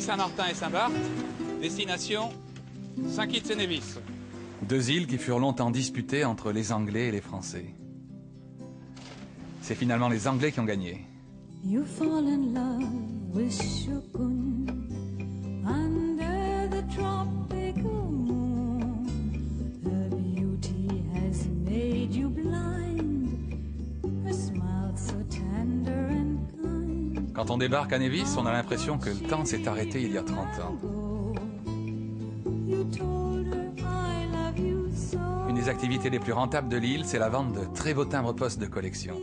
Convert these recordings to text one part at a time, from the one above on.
Saint-Martin et Saint-Barth, destination Saint-Kitts-et-Nevis. Deux îles qui furent longtemps disputées entre les Anglais et les Français. C'est finalement les Anglais qui ont gagné. You fall in love with Shukun under the tropical moon. Her beauty has made you blind. Her smile so tender and kind. Quand on débarque à Nevis, on a l'impression que le temps s'est arrêté il y a 30 ans. Une des activités les plus rentables de l'île, c'est la vente de très beaux timbres-poste de collection.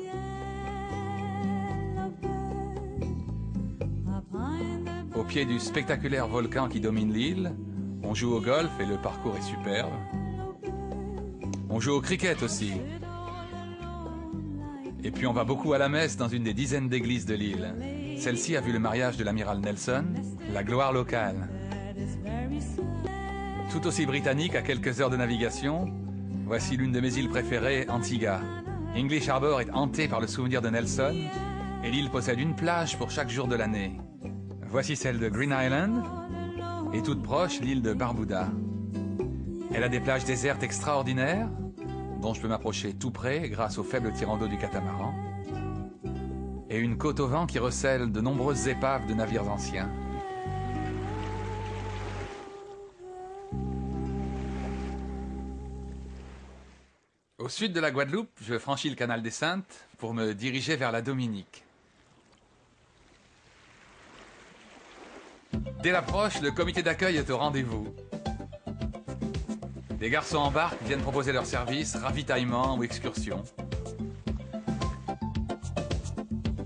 Au pied du spectaculaire volcan qui domine l'île, on joue au golf et le parcours est superbe. On joue au cricket aussi. Et puis on va beaucoup à la messe dans une des dizaines d'églises de l'île. Celle-ci a vu le mariage de l'amiral Nelson, la gloire locale. Tout aussi britannique à quelques heures de navigation, voici l'une de mes îles préférées, Antigua. English Harbour est hantée par le souvenir de Nelson et l'île possède une plage pour chaque jour de l'année. Voici celle de Green Island et toute proche l'île de Barbuda. Elle a des plages désertes extraordinaires dont je peux m'approcher tout près grâce au faible tirant d'eau du catamaran et une côte au vent qui recèle de nombreuses épaves de navires anciens. Au sud de la Guadeloupe, je franchis le canal des Saintes pour me diriger vers la Dominique. Dès l'approche, le comité d'accueil est au rendez-vous. Des garçons en barque viennent proposer leurs services, ravitaillement ou excursion.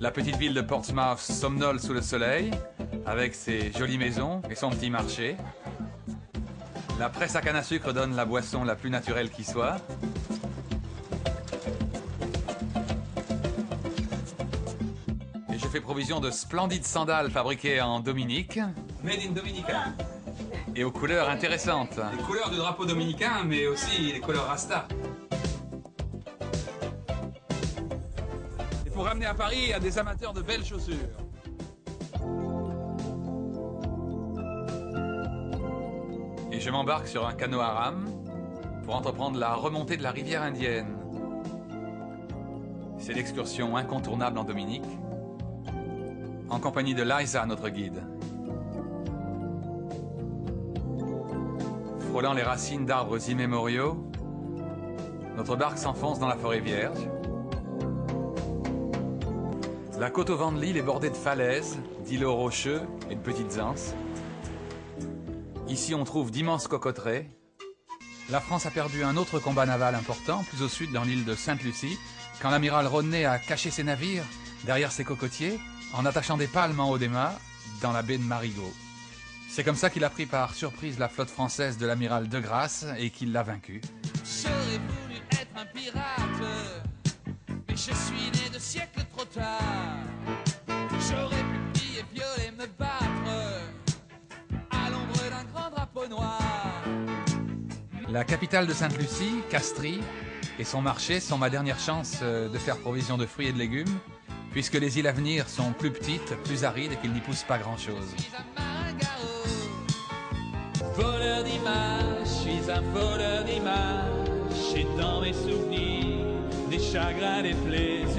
La petite ville de Portsmouth somnole sous le soleil, avec ses jolies maisons et son petit marché. La presse à canne à sucre donne la boisson la plus naturelle qui soit. Et je fais provision de splendides sandales fabriquées en Dominique. Made in Dominica. Et aux couleurs intéressantes. Les couleurs du drapeau dominicain, mais aussi les couleurs Rasta. Et pour ramener à Paris, il y a des amateurs de belles chaussures. Et je m'embarque sur un canot à rame pour entreprendre la remontée de la rivière indienne. C'est l'excursion incontournable en Dominique, en compagnie de Liza, notre guide. Frôlant les racines d'arbres immémoriaux, notre barque s'enfonce dans la forêt vierge. La côte au vent de l'île est bordée de falaises, d'îlots rocheux et de petites anses. Ici, on trouve d'immenses cocoteraies. La France a perdu un autre combat naval important, plus au sud, dans l'île de Sainte-Lucie, quand l'amiral Rodney a caché ses navires derrière ses cocotiers, en attachant des palmes en haut des mâts, dans la baie de Marigot. C'est comme ça qu'il a pris par surprise la flotte française de l'amiral De Grasse et qu'il l'a vaincue. J'aurais voulu être un pirate, mais je suis né de siècles trop tard. J'aurais pu prier, violer, me battre à l'ombre d'un grand drapeau noir. La capitale de Sainte-Lucie, Castries, et son marché sont ma dernière chance de faire provision de fruits et de légumes, puisque les îles à venir sont plus petites, plus arides et qu'il n'y pousse pas grand-chose. Voleur d'images, je suis un voleur d'images. Et dans mes souvenirs, des chagrins, des plaisirs,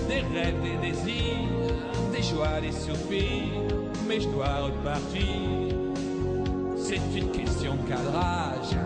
des rêves, des désirs, des joies, des soupirs. Mais je dois repartir, c'est une question de cadrage.